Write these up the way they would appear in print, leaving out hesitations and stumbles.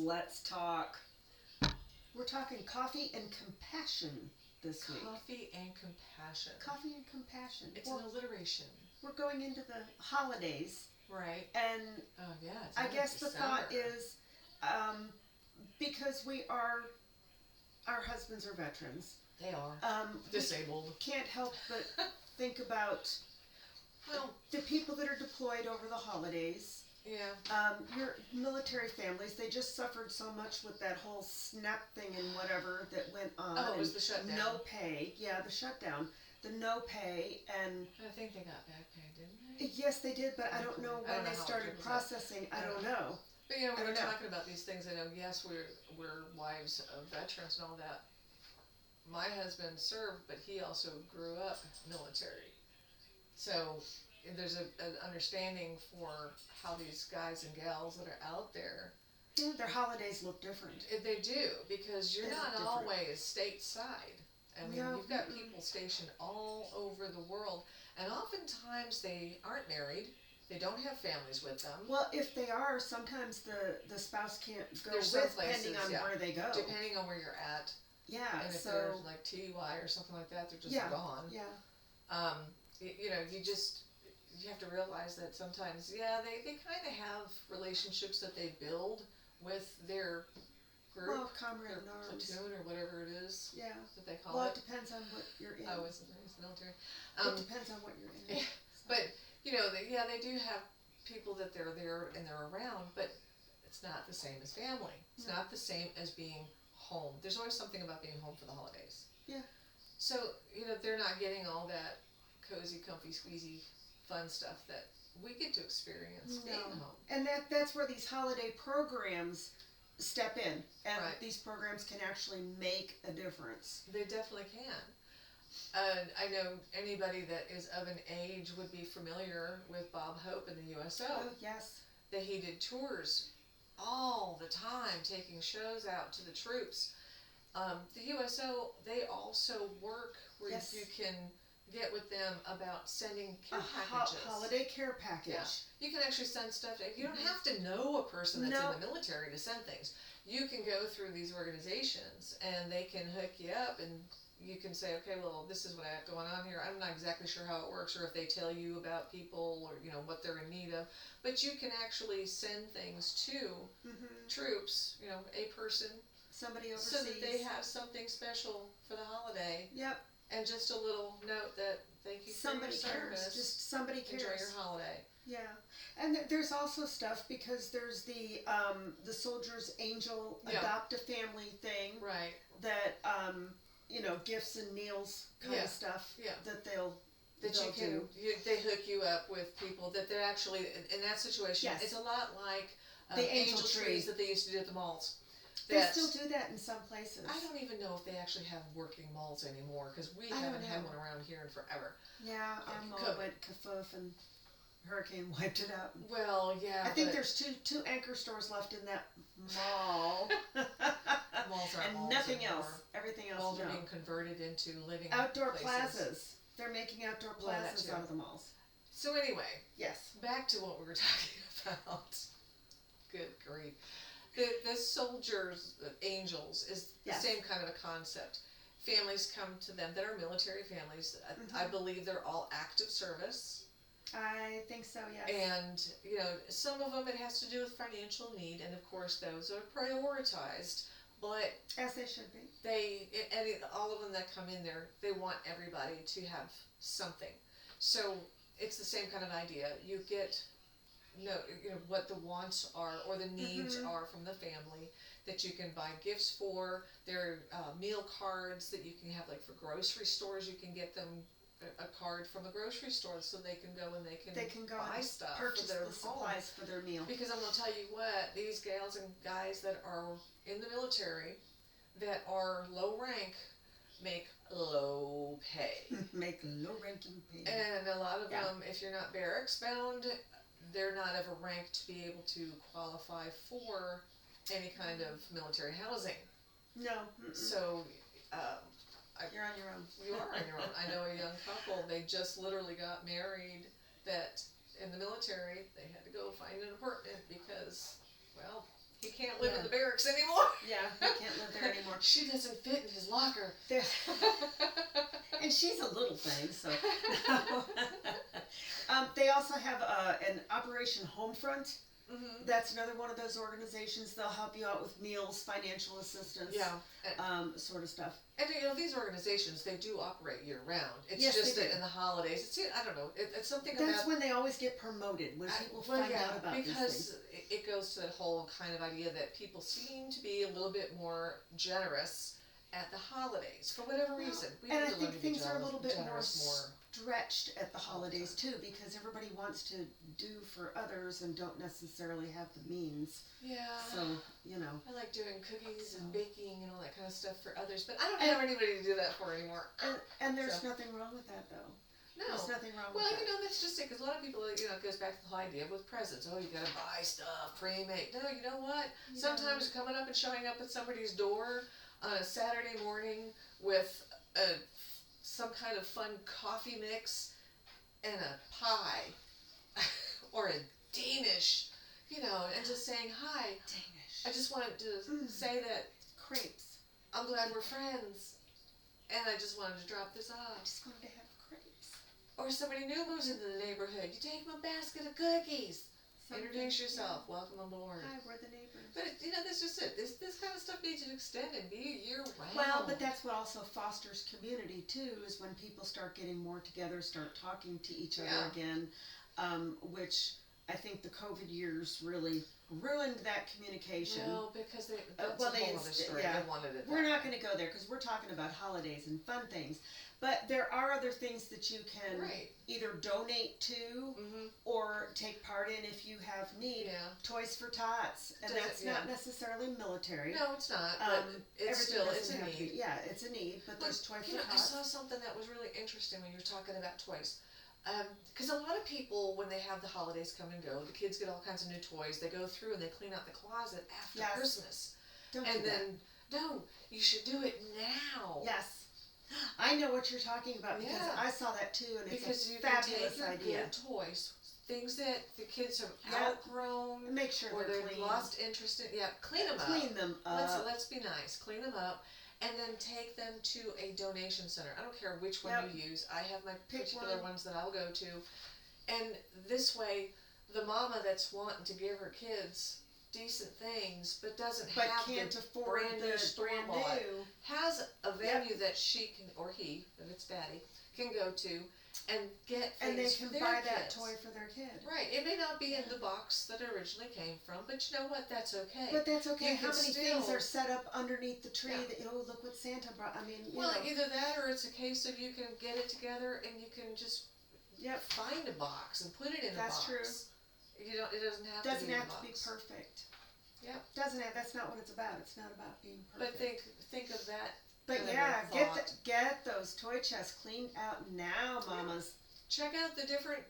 let's talk. We're talking coffee and compassion this week. Coffee and compassion. Coffee and compassion. It's an alliteration. We're going into the holidays. Right. And oh yeah, I guess December. the thought is, because our husbands are veterans. They are. Disabled. Can't help but think about the people that are deployed over the holidays. Yeah. Your military families, they just suffered so much with that whole SNAP thing and whatever that went on. Oh, it was the shutdown. No pay. Yeah, the shutdown. The no pay and... I think they got back pay, didn't they? Yes, they did, but I don't know when they started processing. I don't know. But when we're talking about these things, I know, yes, we're wives of veterans and all that. My husband served, but he also grew up military. So there's an understanding for how these guys and gals that are out there. Yeah, their holidays look different. They do, because you're not always stateside. I mean, you've got people stationed all over the world, and oftentimes they aren't married. They don't have families with them. Well, if they are, sometimes the spouse can't go There's with, places, depending on where they go. Depending on where you're at. Yeah, and if they're like TUI or something like that, they're just gone. Yeah. You have to realize that sometimes, they kind of have relationships that they build with their group, well, comrade their in arms. platoon or whatever it is. Yeah. That they call it. Well, it depends on what you're in. I was in the military. It depends on what you're in. Yeah, but they do have people that they're there and they're around, but it's not the same as family. It's not the same as being home. There's always something about being home for the holidays. Yeah. So, they're not getting all that cozy, comfy, squeezy, fun stuff that we get to experience being home. And that's where these holiday programs step in. And right. These programs can actually make a difference. They definitely can. I know anybody that is of an age would be familiar with Bob Hope in the USO. Oh, yes. That he did tours all the time, taking shows out to the troops. The USO, they also work where you can get with them about sending care packages. Holiday care package. Yeah. You can actually send stuff. You don't have to know a person that's in the military to send things. You can go through these organizations and they can hook you up and you can say, okay, well, this is what I have going on here. I'm not exactly sure how it works or if they tell you about people or, what they're in need of. But you can actually send things to troops, a person. Somebody overseas. So that they have something special for the holiday. Yep. And just a little note that thank you for your service. Cares. Just somebody cares. Enjoy your holiday. Yeah, and there's also stuff because there's the Soldiers Angel Adopt a Family thing. Right. That gifts and meals kind of stuff. Yeah. That they'll do. They hook you up with people that they're actually in that situation. Yes. It's a lot like the angel trees that they used to do at the malls. They still do that in some places. I don't even know if they actually have working malls anymore because we haven't had one around here in forever. Yeah, our mall went kapoof and hurricane wiped it out. Well, yeah. I think there's two anchor stores left in that mall. Malls aren't and malls nothing anymore. else. Everything else. Malls are being converted into living outdoor places. Plazas. They're making outdoor plazas out of the malls. So anyway, yes. Back to what we were talking about. Good grief. The soldiers, the angels, is the same kind of a concept. Families come to them that are military families. I believe they're all active service. I think so, yes. And, some of them it has to do with financial need, and of course those are prioritized. But as they should be. All of them that come in there, they want everybody to have something. So it's the same kind of idea. You get what the wants are or the needs are from the family that you can buy gifts for. There are meal cards that you can have, like for grocery stores. You can get them a card from a grocery store so they can go and they can go buy stuff, purchase the supplies for their meal. Because I'm going to tell you what, these gals and guys that are in the military that are low rank make low pay. Make low ranking pay. And a lot of them, if you're not barracks bound, they're not of a rank to be able to qualify for any kind of military housing. No. So, you're on your own. You are on your own. I know a young couple, they just literally got married that in the military, they had to go find an apartment because, well, he can't live in the barracks anymore. Yeah, he can't live there anymore. She doesn't fit in his locker. And she's a little thing, so. They also have an Operation Homefront. Mm-hmm. That's another one of those organizations. They'll help you out with meals, financial assistance, sort of stuff. And these organizations, they do operate year round. It's Yes, just they that do. in the holidays, I don't know, it's something That's about. when they always get promoted, when people find out about these things. Because it goes to that whole kind of idea that people seem to be a little bit more generous at the holidays for whatever reason. We And need I to think learn to be things are a little bit more generous stretched at the holidays too, because everybody wants to do for others and don't necessarily have the means. Yeah. So, you know. I like doing cookies and baking and all that kind of stuff for others, but I don't have anybody to do that for anymore. And there's nothing wrong with that though. No. There's nothing wrong well, with that. that's just it, because a lot of people, it goes back to the whole idea with presents. Oh, you gotta buy stuff, pre-made. No, you know what? Sometimes coming up and showing up at somebody's door on a Saturday morning with some kind of fun coffee mix and a pie or a Danish, and just saying hi. Danish. I just wanted to say that crepes. I'm glad we're friends, and I just wanted to drop this I off. just wanted to have crepes. Or somebody new moves into the neighborhood. You take them a basket of cookies. Introduce yourself. Welcome aboard. Hi, we're the neighbors. But that's just it. This kind of stuff needs to extend and be year round. Well, but that's what also fosters community too, is when people start getting more together, start talking to each other again, which I think the COVID years really ruined that communication. Well, because that's a whole other story. They wanted it. We're not going to go there because we're talking about holidays and fun things. But there are other things that you can either donate to or take part in if you have need. Yeah. Toys for Tots, and that's not necessarily military. No, it's not. But it's a need. It's a need. But there's Toys for Tots. I saw something that was really interesting when you were talking about toys. Because a lot of people, when they have the holidays come and go, the kids get all kinds of new toys. They go through and they clean out the closet after Christmas. Don't and do then, that. no, you should do it now. Yes. I know what you're talking about because I saw that too, and it's a fabulous idea. Because you can take your good toys, things that the kids have outgrown, make sure or they're they've clean. lost interest in. Yeah, clean them up. Clean them up. Let's be nice. Clean them up. And then take them to a donation center. I don't care which one you use. I have my particular ones that I'll go to. And this way, the mama that's wanting to give her kids decent things, but can't afford brand new store-bought, has a venue that she can, or he, if it's daddy, can go to and get things and they can for their buy kids. that toy for their kid. Right. It may not be in the box that it originally came from, but you know what? That's okay. But that's okay. You How many still, things are set up underneath the tree that, look what Santa brought? I mean, either that or it's a case of you can get it together and you can just find a box and put it in a box. That's true. It doesn't have to be in a box. Doesn't have to be perfect. Yep. That's not what it's about. It's not about being perfect. But think of that. But get those toy chests cleaned out now, mamas. Check out the different,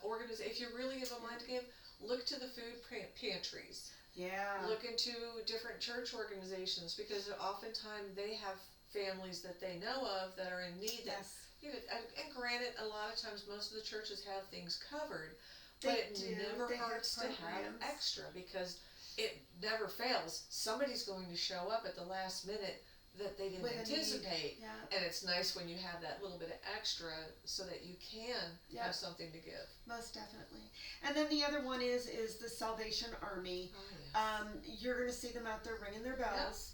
organizations. If you really have a mind to give, look to the food pantries. Yeah. Look into different church organizations, because oftentimes they have families that they know of that are in need. Yes. And granted, a lot of times most of the churches have things covered, but it never hurts to have extra, because it never fails. Somebody's going to show up at the last minute that they didn't anticipate, and it's nice when you have that little bit of extra so that you can have something to give. Most definitely. And then the other one is the Salvation Army. Oh, yes. You're going to see them out there ringing their bells.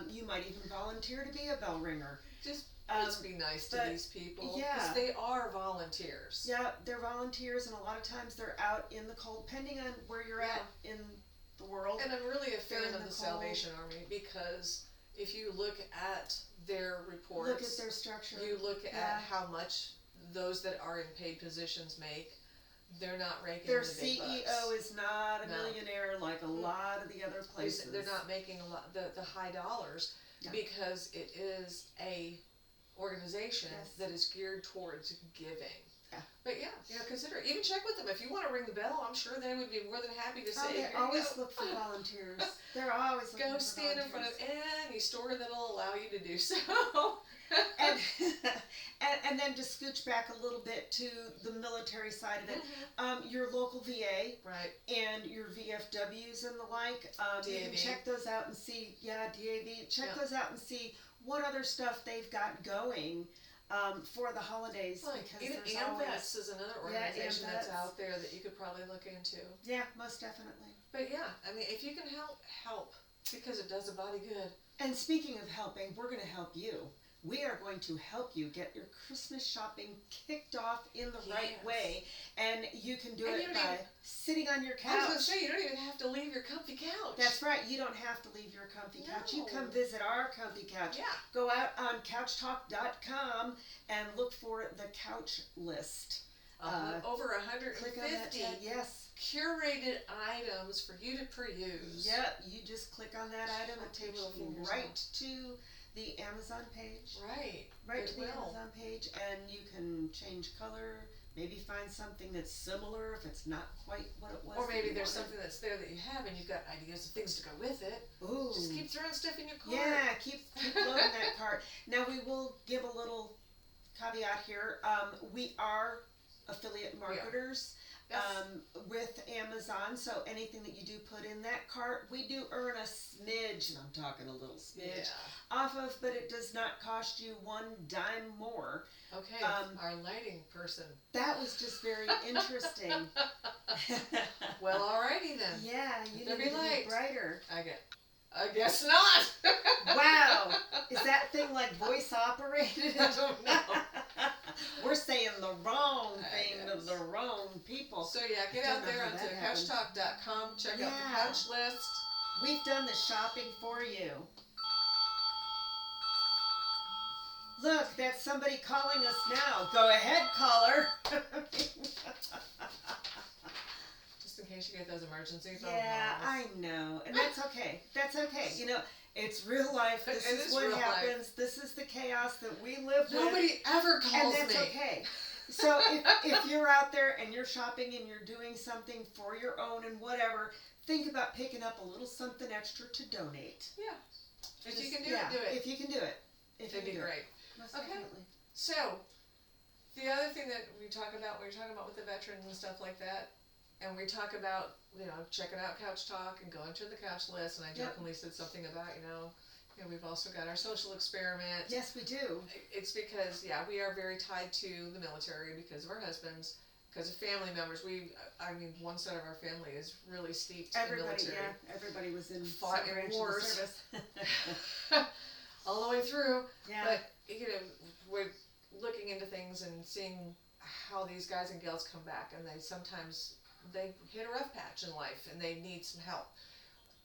You might even volunteer to be a bell ringer. Just let's be nice to these people, because they are volunteers. Yeah, they're volunteers, and a lot of times they're out in the cold, depending on where you're at in the world. And I'm really a fan of the Salvation Army, because if you look at their reports, look at their structure, you look at how much those that are in paid positions make, they're not raking their in the big bucks. CEO is not a millionaire like a lot of the other places. They're not making a lot the high dollars, because it is a organization that is geared towards giving. Yeah. But consider, even check with them. If you want to ring the bell, I'm sure they would be more than happy to say, they always look for volunteers. They're always looking for volunteers. Go stand in front of any store that'll allow you to do so. and, and then to scooch back a little bit to the military side of it, your local VA, Right. and your VFWs and the like. You can DAV. check those out and see, DAV. Check those out and see what other stuff they've got going for the holidays. Well, because even there's AMVETS always, is another organization that's AMVETS. out there that you could probably look into. Yeah, most definitely. But yeah, I mean, if you can help, because it does the body good. And speaking of helping, we're going to help you. We are going to help you get your Christmas shopping kicked off in the right way. And you can do it by sitting on your couch. I was going to say, you don't even have to leave your comfy couch. That's right. You don't have to leave your comfy couch. You come visit our comfy couch. Yeah. Go out on couchtalk.com and look for the couch list. Over 150 click on that tab. Yes. curated items for you to peruse. Yeah, you just click on that item. It takes little you fingers right on. to the Amazon page. Right. Right It to the will. Amazon page, and you can change color, maybe find something that's similar if it's not quite what it was. Or maybe that you there's wanted. something that's there that you have and you've got ideas of things to go with it. Ooh. Just keep throwing stuff in your cart. Yeah, keep loading that cart. Now we will give a little caveat here. We are affiliate marketers. Yes. With Amazon, so anything that you do put in that cart, we do earn a smidge, and I'm talking a little smidge, off of, but it does not cost you one dime more. Okay, our lighting person. That was just very interesting. Well, alrighty then. Yeah, you Better need be to light. be brighter. I guess not. Wow, is that thing like voice operated? I don't know. We're saying the wrong I thing to guess. the wrong people. So yeah, get I don't out know there how onto that happened. couchtalk.com, check out the Yeah. couch list. We've done the shopping for you. Look, that's somebody calling us now. Go ahead, caller. Just in case you get those emergency phone Yeah, calls. I know. And that's okay. That's okay. You know, it's real life. This It is is what real life. happens. This is the chaos that we live with. Nobody ever And calls that's me. okay. So if you're out there and you're shopping and you're doing something for your own and whatever, think about picking up a little something extra to donate. Yeah. If you Just- can do it, do it. If you can do it. If you It'd be can do great. it. Most Okay. definitely. So, the other thing that we talk about, when you're talking about with the veterans and stuff like that, and we talk about, checking out Couch Talk and going to the couch list, and I Yep. jokingly said something about, we've also got our social experiment. Yes, we do. It's because, we are very tied to the military because of our husbands, because of family members. One side of our family is really steeped in the Everybody, military. everybody was in Fought some in branch of the wars. service. All the way through. Yeah. But, we're looking into things and seeing how these guys and gals come back, and they hit a rough patch in life and they need some help.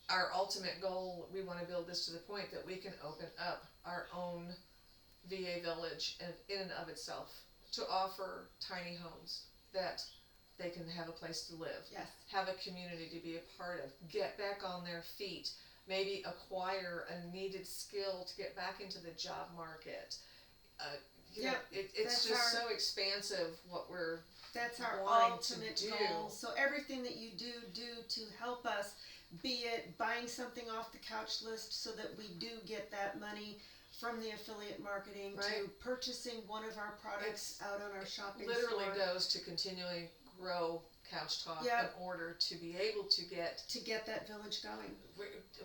Our ultimate goal, we want to build this to the point that we can open up our own VA village in and of itself to offer tiny homes that they can have a place to live, Yes. have a community to be a part of, get back on their feet, maybe acquire a needed skill to get back into the job market. It's that's just our- so expansive what we're That's our wanting to ultimate do. goal. So everything that you do to help us, be it buying something off the couch list so that we do get that money from the affiliate marketing, to Right. purchasing one of our products out on our shopping literally store. goes to continually grow Couch Talk Yeah. in order to be able to get. To get that village going.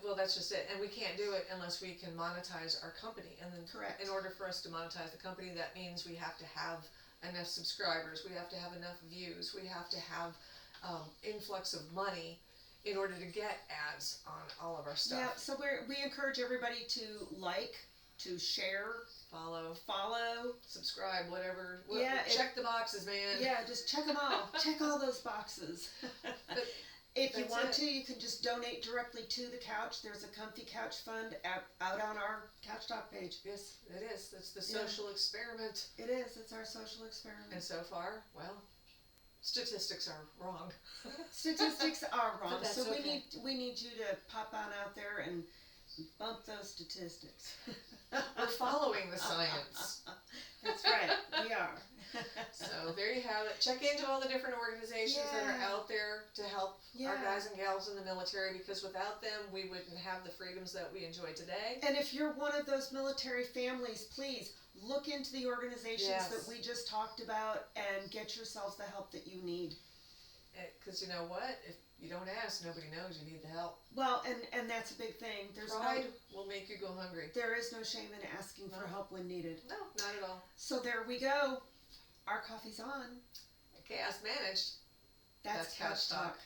Well, that's just it, and we can't do it unless we can monetize our company. And then, Correct. in order for us to monetize the company, that means we have to have enough subscribers, we have to have enough views, we have to have influx of money in order to get ads on all of our stuff. Yeah, so we encourage everybody to like, to share, Follow, subscribe, whatever. Yeah, Check the boxes, man. Yeah, just check them all. Check all those boxes. But if you that's want it. to, you can just donate directly to the couch. There's a Comfy Couch Fund out on our Couch Talk page. Yes, it is. It's the Yeah. social experiment. It is. It's our social experiment. And so far, well, statistics are wrong. Statistics are wrong, But that's so okay. we need you to pop on out there and bump those statistics. We're following the science. That's right. We are. So there you have it. Check into all the different organizations that are Yeah. out there to help Yeah. our guys and gals in the military, because without them, we wouldn't have the freedoms that we enjoy today. And if you're one of those military families, please look into the organizations Yes. that we just talked about and get yourselves the help that you need. Because you know what? If you don't ask, nobody knows you need the help. Well, and that's a big thing. Pride will make you go hungry. There is no shame in asking for No. help when needed. No, not at all. So there we go. Our coffee's on. Chaos managed. That's Couch Talk.